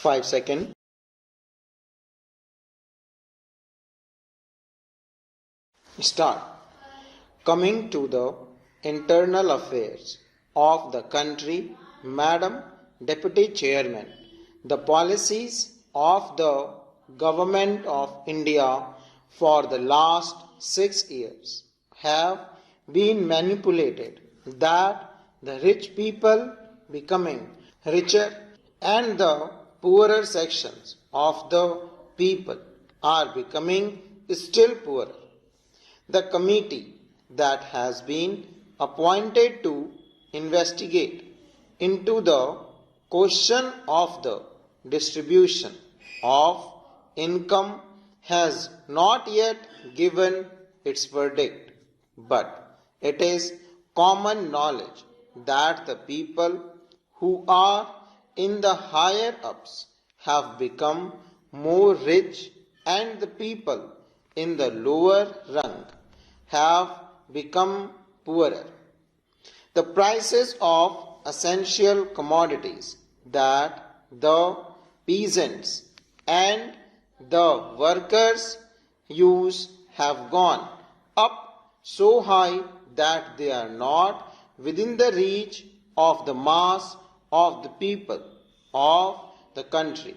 5 seconds. Start. Coming to the internal affairs of the country, Madam Deputy Chairman, the policies of the Government of India for the last 6 years have been manipulated that the rich people becoming richer and the poorer sections of the people are becoming still poorer. The committee that has been appointed to investigate into the question of the distribution of income has not yet given its verdict, but it is common knowledge that the people who are in the higher ups have become more rich and the people in the lower rung have become poorer. The prices of essential commodities that the peasants and the workers use have gone up so high that they are not within the reach of the mass of the people of the country.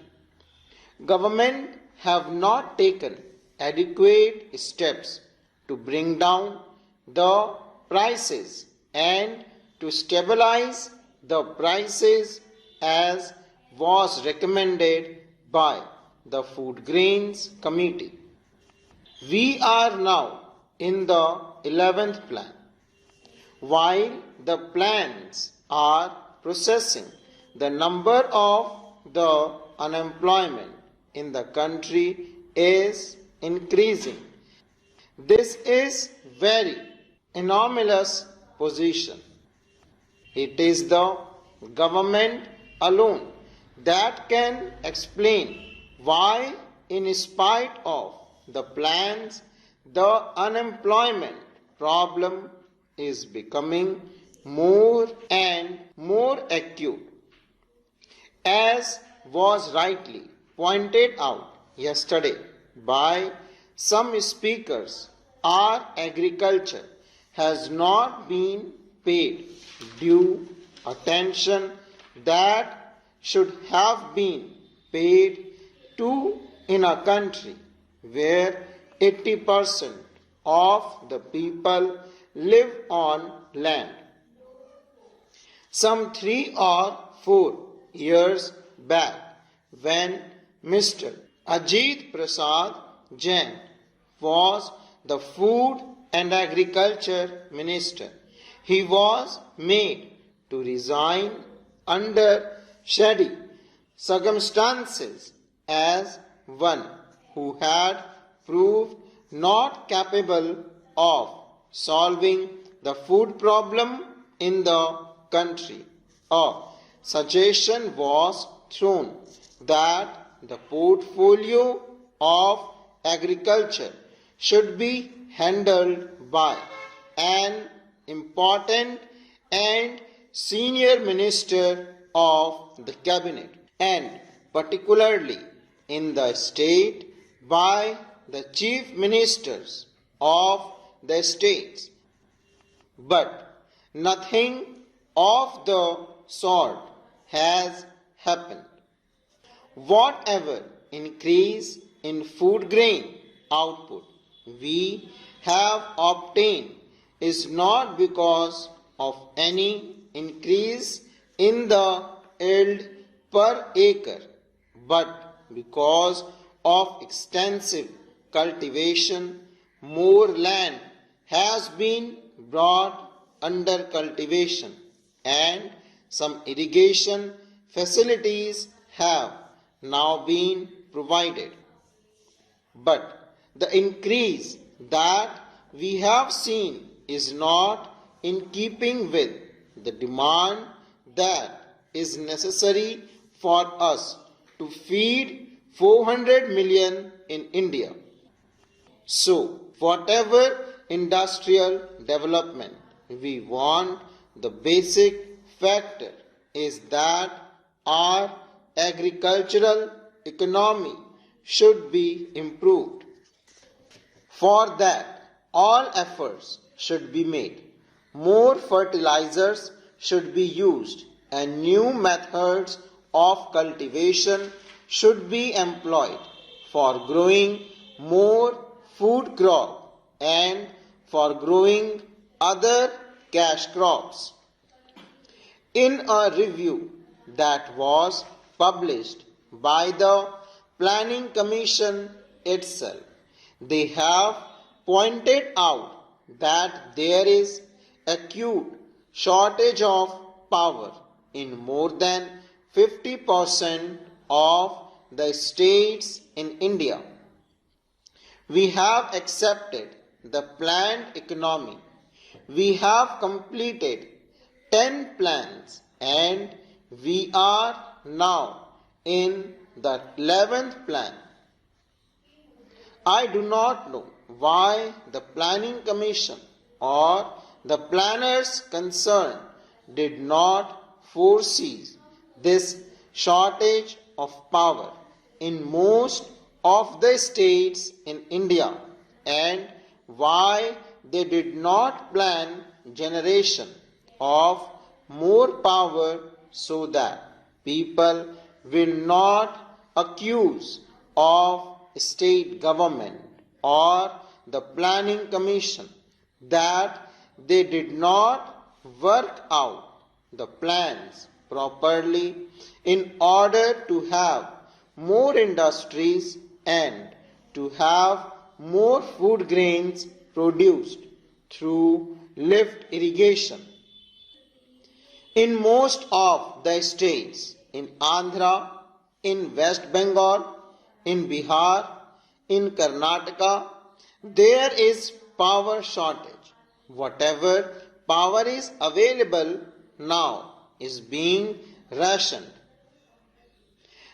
Government have not taken adequate steps to bring down the prices and to stabilize the prices as was recommended by the Food Grains Committee. We are now in the 11th plan. While the plans are processing, the number of the unemployment in the country is increasing. This is very anomalous position. It is the government alone that can explain why, in spite of the plans, the unemployment problem is becoming more and more acute. As was rightly pointed out yesterday by some speakers, our agriculture has not been paid due attention that should have been paid to in a country where 80% of the people live on land. Some 3 or 4 years back, when Mr. Ajit Prasad Jain was the Food and Agriculture Minister, he was made to resign under shady circumstances as one who had proved not capable of solving the food problem in the country. A suggestion was thrown that the portfolio of agriculture should be handled by an important and senior minister of the cabinet, and particularly in the state by the chief ministers of the states. But nothing of the sort has happened. Whatever increase in food grain output we have obtained is not because of any increase in the yield per acre, but because of extensive cultivation. More land has been brought under cultivation and some irrigation facilities have now been provided. But the increase that we have seen is not in keeping with the demand that is necessary for us to feed 400 million in India. So, whatever industrial development we want, the basic factor is that our agricultural economy should be improved. For that, all efforts should be made. More fertilizers should be used and new methods of cultivation should be employed for growing more food crop and for growing other cash crops. In a review that was published by the Planning Commission itself, they have pointed out that there is acute shortage of power in more than 50% of the states in India. We have accepted the planned economy. We have completed 10 plans and we are now in the 11th plan. I do not know why the Planning Commission or the planners concerned did not foresee this shortage of power in most of the states in India and why they did not plan generation of more power so that people will not accuse of state government or the Planning Commission that they did not work out the plans properly in order to have more industries and to have more food grains produced through lift irrigation. In most of the states, in Andhra, in West Bengal, in Bihar, in Karnataka, there is power shortage. Whatever power is available now is being rationed.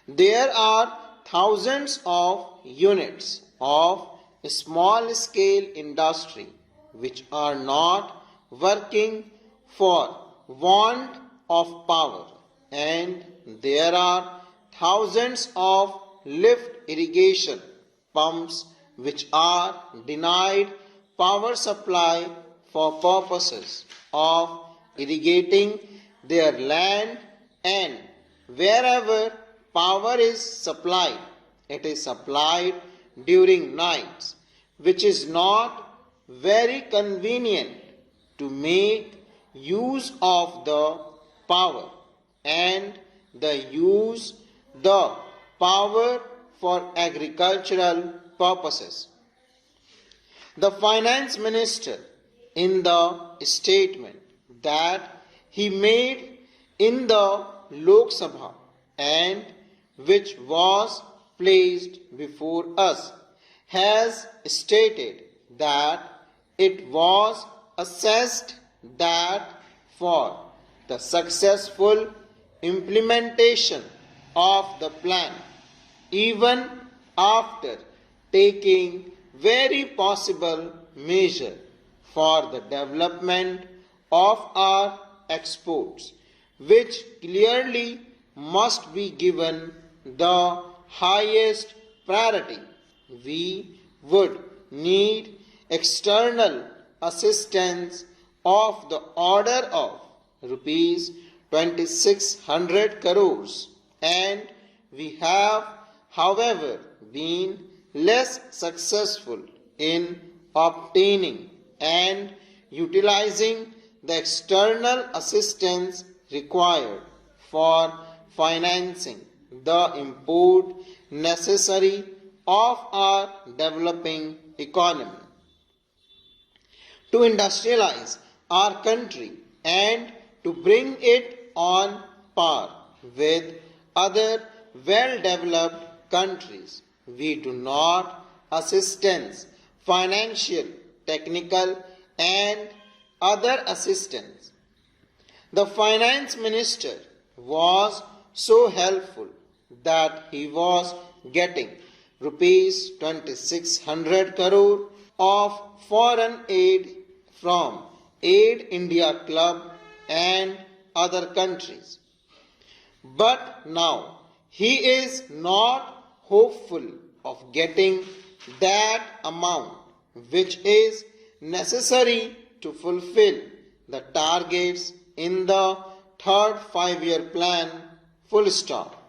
There are thousands of units of small scale industry which are not working for want of power, and there are thousands of lift irrigation pumps which are denied power supply for purposes of irrigating their land, and wherever power is supplied, it is supplied during nights, which is not very convenient to make use of the power and use the power for agricultural purposes. The finance minister, in the statement that he made in the Lok Sabha and which was placed before us, has stated that it was assessed that for the successful implementation of the plan, even after taking very possible measure for the development of our exports, which clearly must be given the highest priority, we would need external assistance of the order of rupees 2600 crores, and we have, however, been less successful in obtaining and utilizing the external assistance required for financing the import necessary of our developing economy. To industrialize our country and to bring it on par with other well-developed countries, we do not assistance, financial, technical and other assistance. The finance minister was so helpful that he was getting rupees 2600 crore of foreign aid from Aid India Club and other countries. But now He is not hopeful of getting that amount which is necessary to fulfill the targets in the third 5-year plan, full stop.